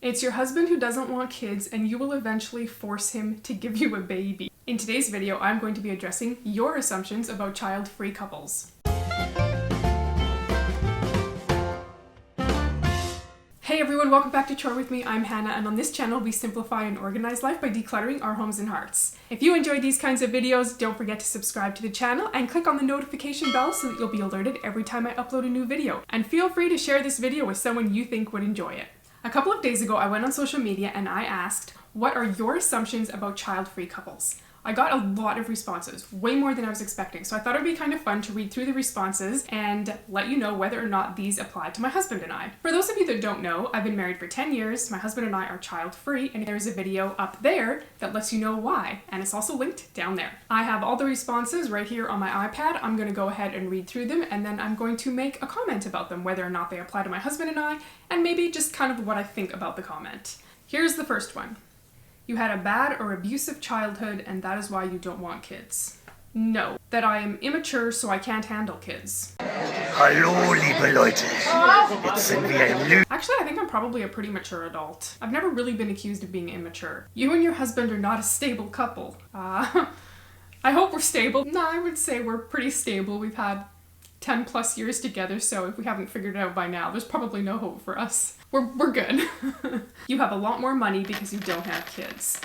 It's your husband who doesn't want kids and you will eventually force him to give you a baby. In today's video, I'm going to be addressing your assumptions about child-free couples. Hey everyone, welcome back to Chore with me. I'm Hannah, and on this channel we simplify and organize life by decluttering our homes and hearts. If you enjoy these kinds of videos, don't forget to subscribe to the channel and click on the notification bell so that you'll be alerted every time I upload a new video. And feel free to share this video with someone you think would enjoy it. A couple of days ago, I went on social media and I asked, what are your assumptions about child-free couples? I got a lot of responses, way more than I was expecting, so I thought it would be kind of fun to read through the responses and let you know whether or not these apply to my husband and I. For those of you that don't know, I've been married for 10 years, my husband and I are child-free, and there's a video up there that lets you know why, and it's also linked down there. I have all the responses right here on my iPad. I'm going to go ahead and read through them, and then I'm going to make a comment about them, whether or not they apply to my husband and I, and maybe just kind of what I think about the comment. Here's the first one. You had a bad or abusive childhood and that is why you don't want kids. No. That I am immature, so I can't handle kids. Hallo, liebe Leute. Jetzt sind wir im Actually, I think I'm probably a pretty mature adult. I've never really been accused of being immature. You and your husband are not a stable couple. I hope we're stable. No, I would say we're pretty stable. We've had 10 plus years together, so if we haven't figured it out by now, there's probably no hope for us. We're good. You have a lot more money because you don't have kids.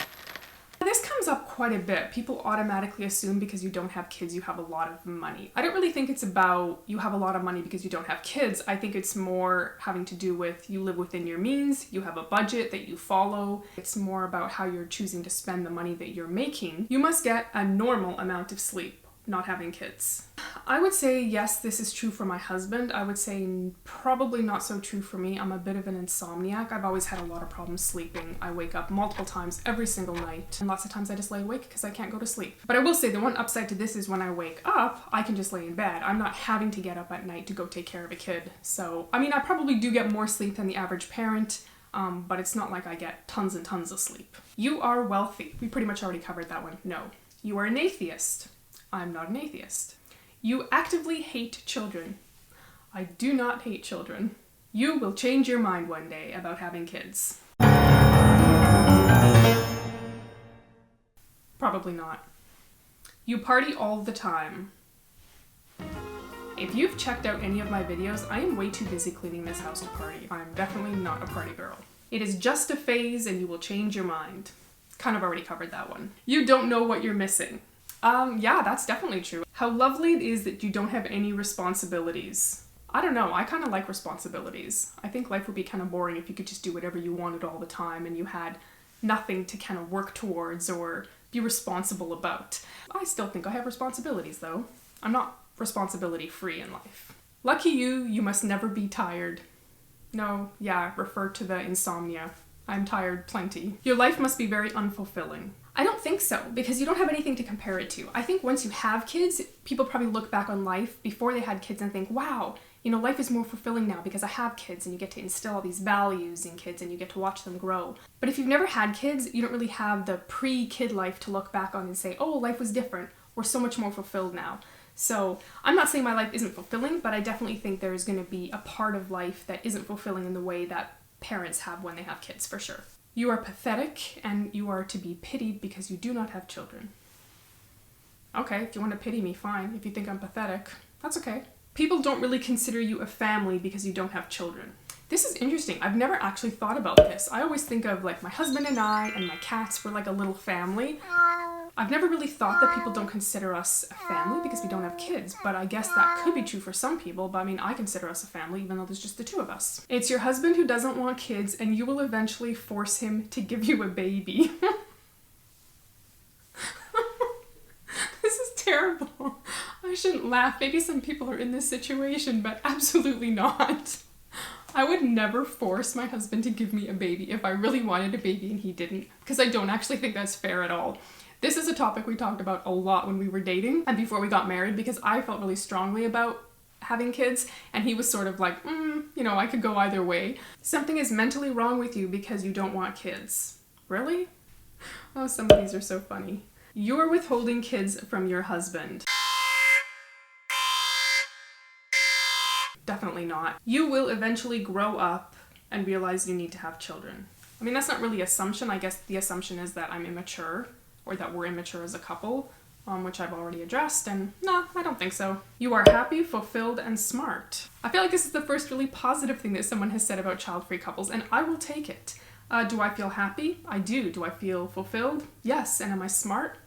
This comes up quite a bit. People automatically assume because you don't have kids, you have a lot of money. I don't really think it's about you have a lot of money because you don't have kids. I think it's more having to do with you live within your means, you have a budget that you follow. It's more about how you're choosing to spend the money that you're making. You must get a normal amount of sleep. Not having kids. I would say yes, this is true for my husband. I would say probably not so true for me. I'm a bit of an insomniac. I've always had a lot of problems sleeping. I wake up multiple times every single night, and lots of times I just lay awake because I can't go to sleep. But I will say the one upside to this is when I wake up, I can just lay in bed. I'm not having to get up at night to go take care of a kid. So, I mean, I probably do get more sleep than the average parent, but it's not like I get tons and tons of sleep. You are wealthy. We pretty much already covered that one. No. You are an atheist. I'm not an atheist. You actively hate children. I do not hate children. You will change your mind one day about having kids. Probably not. You party all the time. If you've checked out any of my videos, I am way too busy cleaning this house to party. I'm definitely not a party girl. It is just a phase and you will change your mind. Kind of already covered that one. You don't know what you're missing. Yeah, that's definitely true. How lovely it is that you don't have any responsibilities. I don't know, I kind of like responsibilities. I think life would be kind of boring if you could just do whatever you wanted all the time and you had nothing to kind of work towards or be responsible about. I still think I have responsibilities though. I'm not responsibility free in life. Lucky you, you must never be tired. No, yeah, refer to the insomnia. I'm tired plenty. Your life must be very unfulfilling. I don't think so, because you don't have anything to compare it to. I think once you have kids, people probably look back on life before they had kids and think, wow, you know, life is more fulfilling now because I have kids and you get to instill all these values in kids and you get to watch them grow. But if you've never had kids, you don't really have the pre-kid life to look back on and say, oh, life was different. We're so much more fulfilled now. So I'm not saying my life isn't fulfilling, but I definitely think there's going to be a part of life that isn't fulfilling in the way that parents have when they have kids, for sure. You are pathetic and you are to be pitied because you do not have children. Okay, if you want to pity me, fine. If you think I'm pathetic, that's okay. People don't really consider you a family because you don't have children. This is interesting. I've never actually thought about this. I always think of like my husband and I and my cats were like a little family. I've never really thought that people don't consider us a family because we don't have kids, but I guess that could be true for some people, but I mean, I consider us a family even though there's just the two of us. It's your husband who doesn't want kids and you will eventually force him to give you a baby. This is terrible. I shouldn't laugh. Maybe some people are in this situation, but absolutely not. I would never force my husband to give me a baby if I really wanted a baby and he didn't, because I don't actually think that's fair at all. This is a topic we talked about a lot when we were dating and before we got married because I felt really strongly about having kids and he was sort of like, you know, I could go either way. Something is mentally wrong with you because you don't want kids. Really? Oh, some of these are so funny. You're withholding kids from your husband. Definitely not. You will eventually grow up and realize you need to have children. I mean, that's not really assumption. I guess the assumption is that I'm immature, or that we're immature as a couple, which I've already addressed, and no, I don't think so. You are happy, fulfilled, and smart. I feel like this is the first really positive thing that someone has said about child-free couples, and I will take it. Do I feel happy? I do. Do I feel fulfilled? Yes. And am I smart?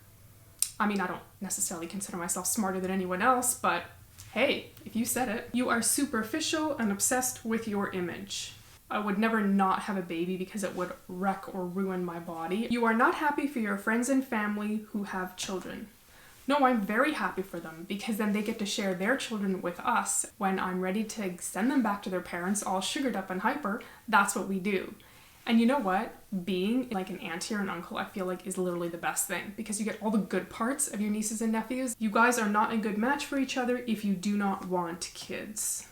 I mean, I don't necessarily consider myself smarter than anyone else, but hey, if you said it. You are superficial and obsessed with your image. I would never not have a baby because it would wreck or ruin my body. You are not happy for your friends and family who have children. No, I'm very happy for them because then they get to share their children with us. When I'm ready to send them back to their parents all sugared up and hyper, that's what we do. And you know what? Being like an auntie or an uncle, I feel like is literally the best thing because you get all the good parts of your nieces and nephews. You guys are not a good match for each other if you do not want kids.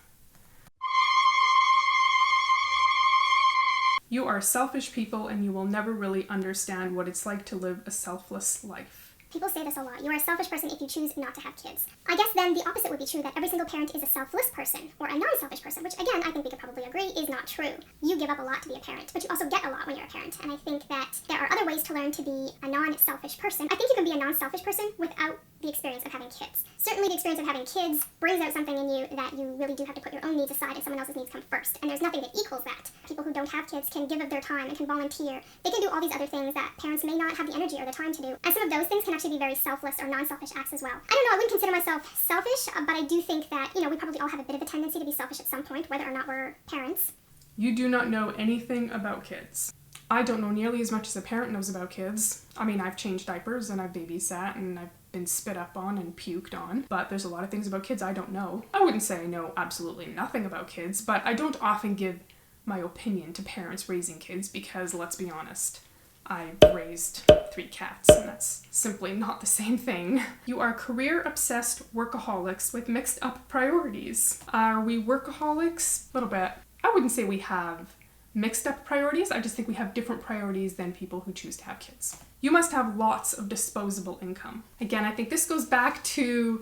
You are selfish people and you will never really understand what it's like to live a selfless life. People say this a lot. You are a selfish person if you choose not to have kids. I guess then the opposite would be true, that every single parent is a selfless person or a non-selfish person, which again, I think we could probably agree is not true. You give up a lot to be a parent, but you also get a lot when you're a parent. And I think that there are other ways to learn to be a non-selfish person. I think you can be a non-selfish person without the experience of having kids. Certainly the experience of having kids brings out something in you that you really do have to put your own needs aside and someone else's needs come first. And there's nothing that equals that. People who don't have kids can give of their time and can volunteer. They can do all these other things that parents may not have the energy or the time to do. And some of those things can actually be very selfless or non-selfish acts as well. I don't know, I wouldn't consider myself selfish, but I do think that, we probably all have a bit of a tendency to be selfish at some point, whether or not we're parents. You do not know anything about kids. I don't know nearly as much as a parent knows about kids. I mean, I've changed diapers and I've babysat and I've been spit up on and puked on, but there's a lot of things about kids I don't know. I wouldn't say I know absolutely nothing about kids, but I don't often give my opinion to parents raising kids because, let's be honest, I raised 3 cats and that's simply not the same thing. You are career-obsessed workaholics with mixed-up priorities. Are we workaholics? A little bit. I wouldn't say we have mixed up priorities. I just think we have different priorities than people who choose to have kids. You must have lots of disposable income. Again, I think this goes back to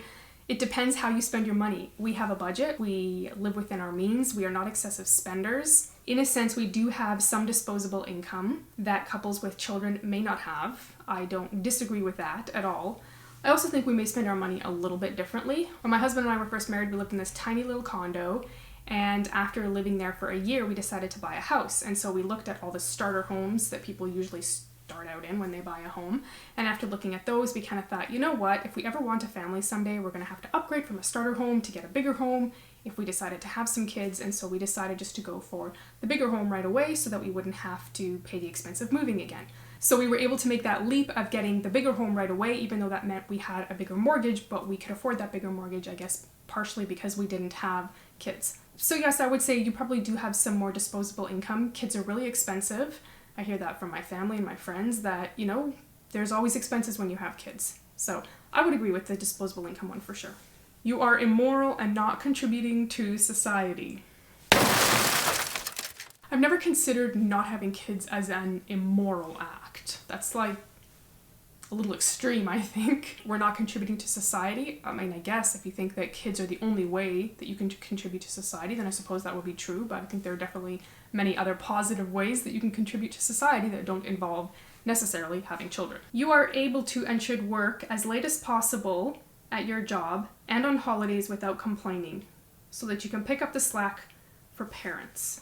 it depends how you spend your money. We have a budget. We live within our means. We are not excessive spenders. In a sense, we do have some disposable income that couples with children may not have. I don't disagree with that at all. I also think we may spend our money a little bit differently. When my husband and I were first married, we lived in this tiny little condo. And after living there for a year, we decided to buy a house. And so we looked at all the starter homes that people usually start out in when they buy a home. And after looking at those, we kind of thought, you know what, if we ever want a family someday, we're going to have to upgrade from a starter home to get a bigger home if we decided to have some kids. And so we decided just to go for the bigger home right away so that we wouldn't have to pay the expense of moving again. So we were able to make that leap of getting the bigger home right away, even though that meant we had a bigger mortgage, but we could afford that bigger mortgage, I guess, partially because we didn't have kids. So yes, I would say you probably do have some more disposable income. Kids are really expensive. I hear that from my family and my friends that, there's always expenses when you have kids. So I would agree with the disposable income one for sure. You are immoral and not contributing to society. I've never considered not having kids as an immoral act. That's like a little extreme, I think. We're not contributing to society. I mean, I guess if you think that kids are the only way that you can contribute to society, then I suppose that would be true, but I think there are definitely many other positive ways that you can contribute to society that don't involve necessarily having children. You are able to and should work as late as possible at your job and on holidays without complaining, so that you can pick up the slack for parents.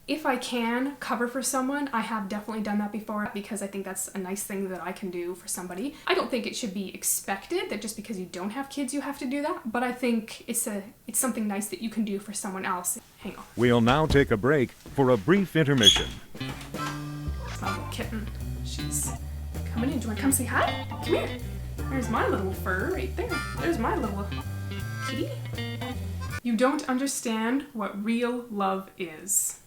If I can cover for someone, I have definitely done that before because I think that's a nice thing that I can do for somebody. I don't think it should be expected that just because you don't have kids you have to do that, but I think it's something nice that you can do for someone else. Hang on. We'll now take a break for a brief intermission. It's my little kitten. She's coming in. Do you want to come say hi? Come here. There's my little fur right there. There's my little kitty. You don't understand what real love is.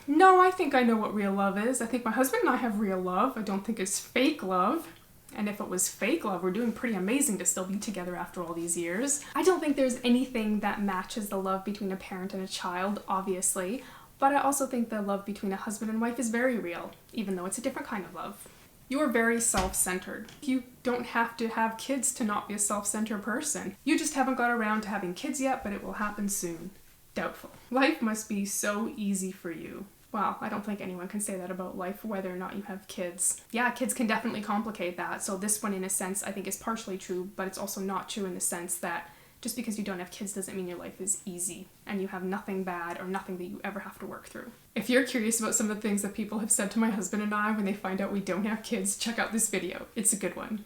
No, I think I know what real love is. I think my husband and I have real love. I don't think it's fake love. And if it was fake love, we're doing pretty amazing to still be together after all these years. I don't think there's anything that matches the love between a parent and a child, obviously. But I also think the love between a husband and wife is very real, even though it's a different kind of love. You are very self-centered. You don't have to have kids to not be a self-centered person. You just haven't got around to having kids yet, but it will happen soon. Doubtful. Life must be so easy for you. Well, I don't think anyone can say that about life, whether or not you have kids. Yeah, kids can definitely complicate that. So this one, in a sense, I think is partially true, but it's also not true in the sense that just because you don't have kids doesn't mean your life is easy and you have nothing bad or nothing that you ever have to work through. If you're curious about some of the things that people have said to my husband and I when they find out we don't have kids, check out this video. It's a good one.